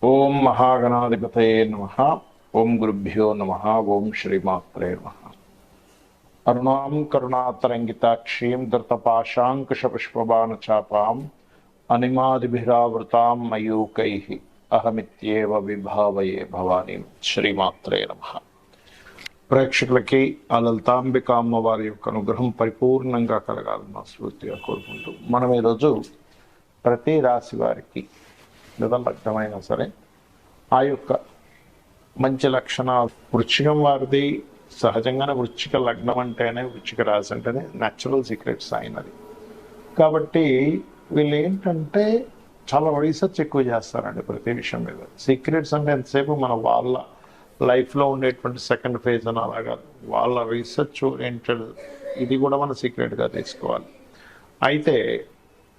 ఓం మహాగణాధిపతయే నమః. ఓం గురుభ్యో నమః. ఓం శ్రీమాత్రే నమః. అరుణాం కరుణాతరంగితాక్షీం ధృతపాశాంకుశపుష్పబాణచాపాం అనిమాదిభిరావృతాం మయూకైః అహమిత్యేవ విభావయే భవానీం. శ్రీమాత్రే నమః. ప్రేక్షకులకి ఆ లలితాంబిక అమ్మవారి యొక్క అనుగ్రహం పరిపూర్ణంగా కలగాలని మనస్ఫూర్తిగా కోరుకుంటూ మనం ఈరోజు ప్రతి రాశి వారికి లేదా లగ్నమైనా సరే ఆ యొక్క మంచి లక్షణాలు, వృశ్చికం వారిది సహజంగానే వృశ్చిక లగ్నం అంటేనే, వృశ్చిక రాశి అంటేనే న్యాచురల్ సీక్రెట్ సైన్ అది. కాబట్టి వీళ్ళు ఏంటంటే చాలా రీసెర్చ్ ఎక్కువ చేస్తారండి ప్రతి విషయం మీద. సీక్రెట్స్ అంటే ఎంతసేపు మన వాళ్ళ లైఫ్లో ఉండేటువంటి సెకండ్ ఫేజ్ అని అలాగా వాళ్ళ రీసెర్చ్ ఓరియంటెడ్ ఇది కూడా మన సీక్రెట్గా తీసుకోవాలి. అయితే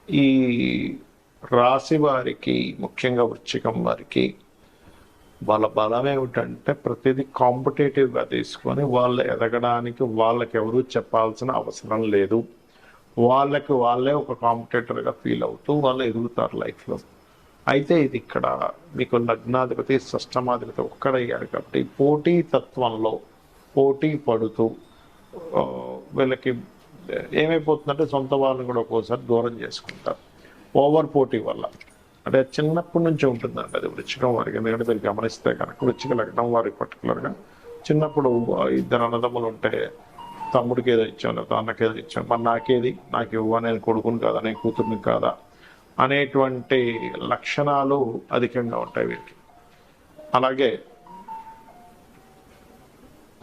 ఈ రాశి వారికి, ముఖ్యంగా వృశ్చికం వారికి వాళ్ళ బలం ఏమిటంటే ప్రతిదీ కాంపిటేటివ్గా తీసుకొని వాళ్ళు ఎదగడానికి వాళ్ళకి ఎవరూ చెప్పాల్సిన అవసరం లేదు. వాళ్ళకి వాళ్ళే ఒక కాంపిటేటర్గా ఫీల్ అవుతూ వాళ్ళు ఎదుగుతారు లైఫ్లో. అయితే ఇది ఇక్కడ మీకు లగ్నాధిపతి షష్టమాధిపతి ఒక్కడయ్యారు కాబట్టి పోటీ తత్వంలో పోటీ పడుతూ వీళ్ళకి ఏమైపోతుందంటే సొంత వాళ్ళని కూడా ఒక్కోసారి దూరం చేసుకుంటారు ఓవర్ పోటీ వల్ల. అంటే చిన్నప్పటి నుంచి ఉంటుందండి అది వృశ్చికం వారికి. ఎందుకంటే మీరు గమనిస్తే కనుక వృశ్చిక లగ్నం వారికి పర్టికులర్గా చిన్నప్పుడు ఇద్దరు అన్నదమ్ములు ఉంటే తమ్ముడికి ఏదో ఇచ్చాను లేదా అన్నకి ఏదో ఇచ్చాను, మరి నాకేది, నాకు ఇవ్వ, నేను కొడుకుని కాదా, నేను కూతుర్ని కాదా అనేటువంటి లక్షణాలు అధికంగా ఉంటాయి వీరికి.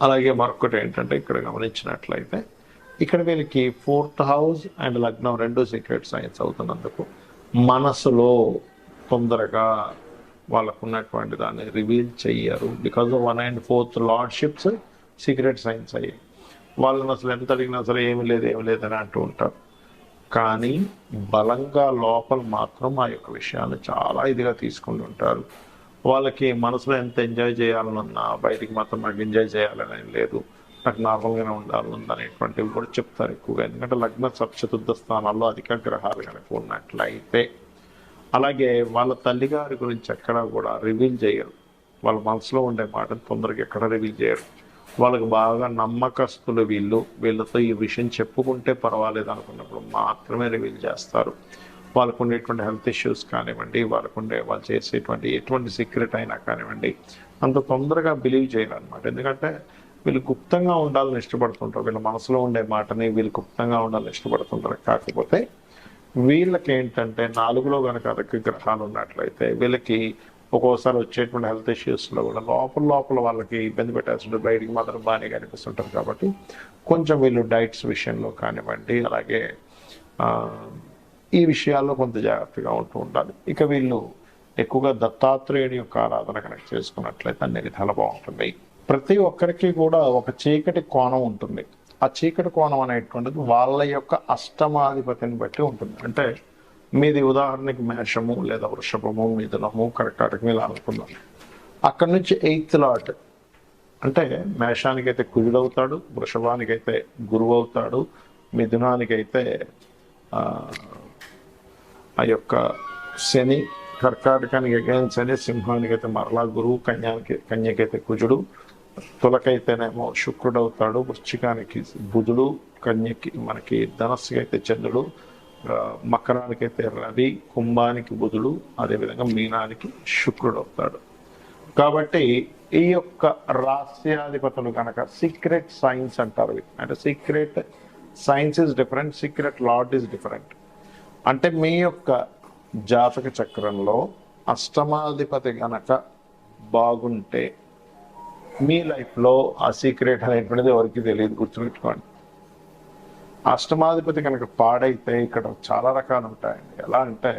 అలాగే మరొకటి ఏంటంటే ఇక్కడ గమనించినట్లయితే ఇక్కడ వీళ్ళకి 4th హౌస్ అండ్ లగ్నం రెండు సీక్రెట్ సైన్స్ అవుతున్నందుకు మనసులో తొందరగా వాళ్ళకు ఉన్నటువంటి దాన్ని రివీల్ చెయ్యరు. Because 1 and 4th lordships secret science అయ్యాయి. వాళ్ళని అసలు ఎంత అడిగినా సరే ఏమి లేదని అంటూ ఉంటారు. కానీ బలంగా లోపల మాత్రం ఆ యొక్క విషయాన్ని చాలా ఇదిగా తీసుకుంటుంటారు. వాళ్ళకి మనసులో ఎంత ఎంజాయ్ చేయాలన్నా బయటికి మాత్రం నాకు ఎంజాయ్ చేయాలని లేదు, నాకు నార్మల్గానే ఉండాలనేటువంటివి కూడా చెప్తారు ఎక్కువగా. ఎందుకంటే లగ్న చతుర్థ స్థానాల్లో అధిక గ్రహాలు కనుక ఉన్నట్లయితే. అలాగే వాళ్ళ తల్లిగారి గురించి ఎక్కడా కూడా రివీల్ చేయరు. వాళ్ళ మనసులో ఉండే మాటను తొందరగా ఎక్కడ రివీల్ చేయరు. వాళ్ళకి బాగా నమ్మకస్తులు వీళ్ళతో ఈ విషయం చెప్పుకుంటే పర్వాలేదు అనుకున్నప్పుడు మాత్రమే రివీల్ చేస్తారు. వాళ్ళకు ఉండేటువంటి హెల్త్ ఇష్యూస్ కానివ్వండి, వాళ్ళు చేసేటువంటి ఎటువంటి సీక్రెట్ అయినా కానివ్వండి అంత తొందరగా బిలీవ్ చేయరు అనమాట. ఎందుకంటే వీళ్ళు గుప్తంగా ఉండాలని ఇష్టపడుతుంటారు. వీళ్ళ మనసులో ఉండే మాటని వీళ్ళు గుప్తంగా ఉండాలని ఇష్టపడుతుంటారు. కాకపోతే వీళ్ళకి ఏంటంటే 4లో కనుక అధిక గ్రహాలు ఉన్నట్లయితే వీళ్ళకి ఒక్కోసారి వచ్చేటువంటి హెల్త్ ఇష్యూస్లో కూడా లోపల వాళ్ళకి ఇబ్బంది పెట్టేస్తుంటారు. బయటికి మాత్రం బాగానే కనిపిస్తుంటారు. కాబట్టి కొంచెం వీళ్ళు డైట్స్ విషయంలో కానివ్వండి, అలాగే ఈ విషయాల్లో కొంత జాగ్రత్తగా ఉంటూ ఉండాలి. ఇక వీళ్ళు ఎక్కువగా దత్తాత్రేయుని యొక్క ఆరాధన కనుక చేసుకున్నట్లయితే అన్ని విధాలు బాగుంటుంది. ప్రతి ఒక్కరికి కూడా ఒక చీకటి కోణం ఉంటుంది. ఆ చీకటి కోణం అనేటువంటిది వాళ్ళ యొక్క అష్టమాధిపతిని బట్టి ఉంటుంది. అంటే మీది ఉదాహరణకి మేషము లేదా వృషభము, మిథునము, కర్కాటకం ఇలా అనుకుందాం. అక్కడి నుంచి 8th లార్డ్ అంటే మేషానికైతే కుజుడు అవుతాడు, వృషభానికైతే గురువు అవుతాడు, మిథునానికైతే ఆ యొక్క శని, కర్కాటకానికి అగైన్ శని, సింహానికైతే మరలా గురువు, కన్యకైతే కుజుడు, తులకైతేనేమో శుక్రుడు అవుతాడు, వృశ్చికానికి బుధుడు, కన్యకి మనకి ధనస్సుకి అయితే చంద్రుడు, మకరానికైతే రవి, కుంభానికి బుధుడు, అదేవిధంగా మీనానికి శుక్రుడు అవుతాడు. కాబట్టి ఈ యొక్క రాస్యాధిపతులు కనుక సీక్రెట్ సైన్స్ అంటారు. అంటే secret science is different, secret lord is different. అంటే మీ యొక్క జాతక చక్రంలో అష్టమాధిపతి గనక బాగుంటే మీ లైఫ్లో ఆ సీక్రెట్ అనేటువంటిది ఎవరికి తెలియదు, గుర్తుపెట్టుకోండి. అష్టమాధిపతి కనుక పాడైతే ఇక్కడ చాలా రకాలు ఉంటాయండి. ఎలా అంటే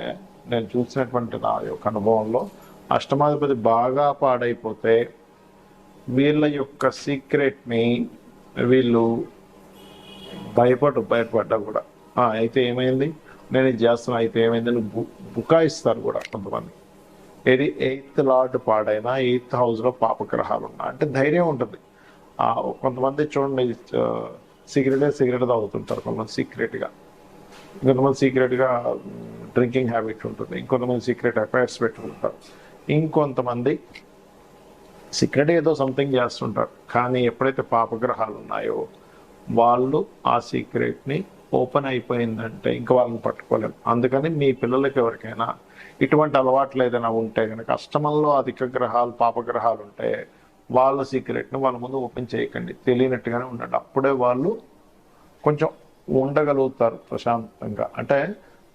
నేను చూసినటువంటి నా యొక్క అనుభవంలో అష్టమాధిపతి బాగా పాడైపోతే వీళ్ళ యొక్క సీక్రెట్ని వీళ్ళు బయటపడ్డా కూడా అయితే ఏమైంది, నేను ఇది చేస్తున్నా, అయితే ఏమైందని బుకాయిస్తారు కూడా కొంతమంది. ఇది 8th లార్డ్ పాడైనా 8th హౌస్లో పాపగ్రహాలు ఉన్నా అంటే ధైర్యం ఉంటుంది. కొంతమంది చూడండి సిగరెట్ తాగుతుంటారు, కొంతమంది సీక్రెట్గా, ఇంకొంతమంది సీక్రెట్గా డ్రింకింగ్ హ్యాబిట్ ఉంటుంది, ఇంకొంతమంది సీక్రెట్ అఫైర్స్ పెట్టుకుంటారు. ఇంకొంతమంది సీక్రెట్ ఏదో సంథింగ్ చేస్తుంటారు, కానీ ఎప్పుడైతే పాపగ్రహాలు ఉన్నాయో వాళ్ళు ఆ సీక్రెట్ని ఓపెన్ అయిపోయిందంటే ఇంకా వాళ్ళని పట్టుకోలేము. అందుకని మీ పిల్లలకి ఎవరికైనా ఇటువంటి అలవాట్లు ఏదైనా ఉంటే కనుక అష్టమంలో అధిక గ్రహాలు పాపగ్రహాలు ఉంటే వాళ్ళ సీక్రెట్ని వాళ్ళ ముందు ఓపెన్ చేయకండి, తెలియనట్టుగానే ఉండండి. అప్పుడే వాళ్ళు కొంచెం ఉండగలుగుతారు ప్రశాంతంగా. అంటే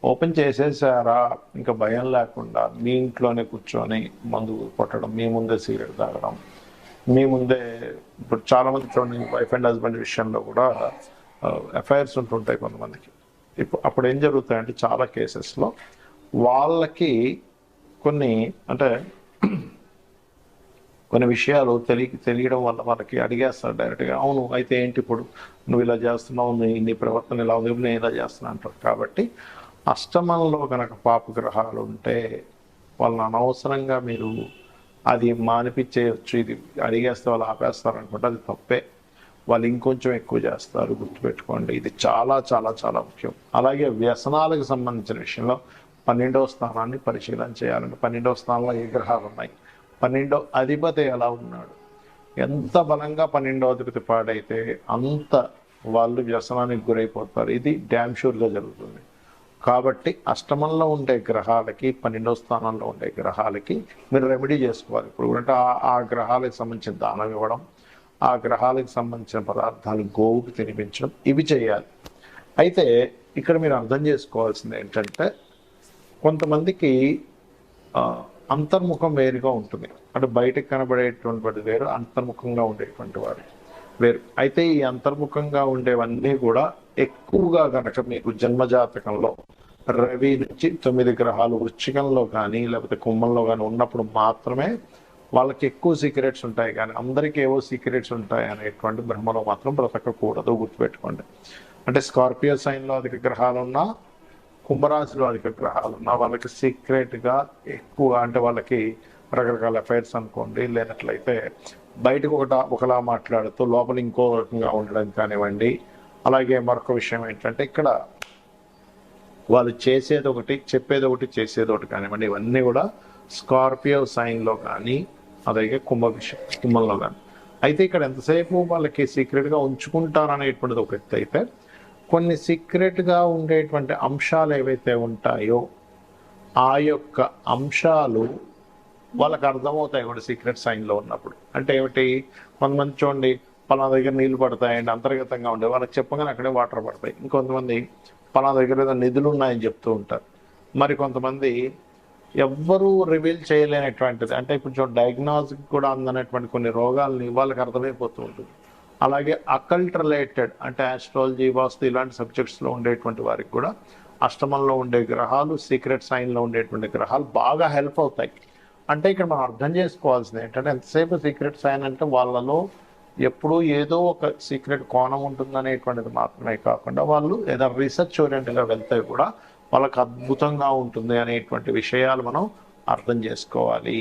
ఓపెన్ చేసేసారా ఇంకా భయం లేకుండా మీ ఇంట్లోనే కూర్చొని మందు కొట్టడం, మీ ముందే సిగరెట్ తాగడం, మీ ముందే. ఇప్పుడు చాలామంది చూడండి వైఫ్ అండ్ హస్బెండ్ విషయంలో కూడా ఎఫ్ఐఆర్స్ ఉంటుంటాయి కొంతమందికి. ఇప్పుడు అప్పుడు ఏం జరుగుతాయంటే చాలా కేసెస్లో వాళ్ళకి కొన్ని అంటే కొన్ని విషయాలు తెలియడం వల్ల వాళ్ళకి అడిగేస్తారు డైరెక్ట్గా, అవును అయితే ఏంటి ఇప్పుడు నువ్వు ఇలా చేస్తున్నావు, నీ ప్రవర్తన ఇలా ఉంది, నేను ఇలా చేస్తున్నా అంటారు. కాబట్టి అష్టమంలో కనుక పాపగ్రహాలు ఉంటే వాళ్ళని అనవసరంగా మీరు అది మానిపించేయచ్చు, ఇది అడిగేస్తే వాళ్ళు ఆపేస్తారు అనుకుంటే అది తప్పే. వాళ్ళు ఇంకొంచెం ఎక్కువ చేస్తారు, గుర్తుపెట్టుకోండి. ఇది చాలా చాలా చాలా ముఖ్యం. అలాగే వ్యసనాలకు సంబంధించిన విషయంలో 12వ స్థానాన్ని పరిశీలన చేయాలంటే 12వ స్థానంలో ఏ గ్రహాలు ఉన్నాయి, 12వ అధిపతి ఎలా ఉన్నాడు. ఎంత బలంగా 12వ అధిపతి పాడైతే అంత వాళ్ళు వ్యసనానికి గురైపోతారు. ఇది డ్యామ్ షూర్గా జరుగుతుంది. కాబట్టి అష్టమంలో ఉండే గ్రహాలకి 12వ స్థానంలో ఉండే గ్రహాలకి మీరు రెమెడీ చేసుకోవాలి. ఇప్పుడు అంటే ఆ గ్రహాలకు సంబంధించిన దానం ఇవ్వడం, ఆ గ్రహాలకు సంబంధించిన పదార్థాలు గోవుకి తినిపించడం, ఇవి చేయాలి. అయితే ఇక్కడ మీరు అర్థం చేసుకోవాల్సింది ఏంటంటే కొంతమందికి అంతర్ముఖం వేరుగా ఉంటుంది. అంటే బయటకు కనబడేటువంటి వేరు, అంతర్ముఖంగా ఉండేటువంటి వారు వేరు. అయితే ఈ అంతర్ముఖంగా ఉండేవన్నీ కూడా ఎక్కువగా కనుక మీకు జన్మజాతకంలో రవి నుంచి 9 గ్రహాలు వృశ్చికంలో కానీ లేకపోతే కుంభంలో కానీ ఉన్నప్పుడు మాత్రమే వాళ్ళకి ఎక్కువ సీక్రెట్స్ ఉంటాయి. కానీ అందరికీ ఏవో సీక్రెట్స్ ఉంటాయి అనేటువంటి భ్రమలో మాత్రం బ్రతకకూడదు, గుర్తుపెట్టుకోండి. అంటే స్కార్పియో సైన్లో అధిక గ్రహాలు ఉన్నా, కుంభరాశిలో అధిక గ్రహాలు ఉన్నా వాళ్ళకి సీక్రెట్గా ఎక్కువ, అంటే వాళ్ళకి రకరకాల అఫైర్స్ అనుకోండి, లేనట్లయితే బయటకు ఒకలా మాట్లాడుతూ లోపల ఇంకో రకంగా ఉండడం కానివ్వండి. అలాగే మరొక విషయం ఏంటంటే ఇక్కడ వాళ్ళు చేసేది ఒకటి, చెప్పేది ఒకటి, చేసేది ఒకటి కానివ్వండి. ఇవన్నీ కూడా స్కార్పియో సైన్లో కానీ అలాగే కుంభంలో కానీ. అయితే ఇక్కడ ఎంతసేపు వాళ్ళకి సీక్రెట్గా ఉంచుకుంటారనేటువంటిది ఒక ఎత్తు అయితే, కొన్ని సీక్రెట్గా ఉండేటువంటి అంశాలు ఏవైతే ఉంటాయో ఆ యొక్క అంశాలు వాళ్ళకి అర్థమవుతాయి కూడా సీక్రెట్ సైన్లో ఉన్నప్పుడు. అంటే ఏమిటి, కొంతమంది చూడండి పలానా దగ్గర నీళ్లు పడతాయండి అంతర్గతంగా ఉండే వాళ్ళకి చెప్పగానే అక్కడే వాటర్ పడతాయి. ఇంకొంతమంది పలానా దగ్గర ఏదో నిధులు ఉన్నాయని చెప్తూ ఉంటారు. మరి కొంతమంది ఎవ్వరూ రివీల్ చేయలేనటువంటిది, అంటే ఇప్పుడు చూడండి డయాగ్నోస్కి కూడా అందనటువంటి కొన్ని రోగాల్ని వాళ్ళకి అర్థమైపోతూ ఉంటుంది. అలాగే అకల్ట్ రిలేటెడ్ అంటే ఆస్ట్రాలజీ, వాస్తు ఇలాంటి సబ్జెక్ట్స్లో ఉండేటువంటి వారికి కూడా అష్టమంలో ఉండే గ్రహాలు, సీక్రెట్ సైన్లో ఉండేటువంటి గ్రహాలు బాగా హెల్ప్ అవుతాయి. అంటే ఇక్కడ మనం అర్థం చేసుకోవాల్సింది ఏంటంటే ఎంతసేపు సీక్రెట్ సైన్ అంటే వాళ్ళలో ఎప్పుడూ ఏదో ఒక సీక్రెట్ కోణం ఉంటుందనేటువంటిది మాత్రమే కాకుండా వాళ్ళు ఏదైనా రీసెర్చ్ ఓరియంటెడ్గా వెళ్తే కూడా వాళ్ళకి అద్భుతంగా ఉంటుంది అనేటువంటి విషయాలు మనం అర్థం చేసుకోవాలి.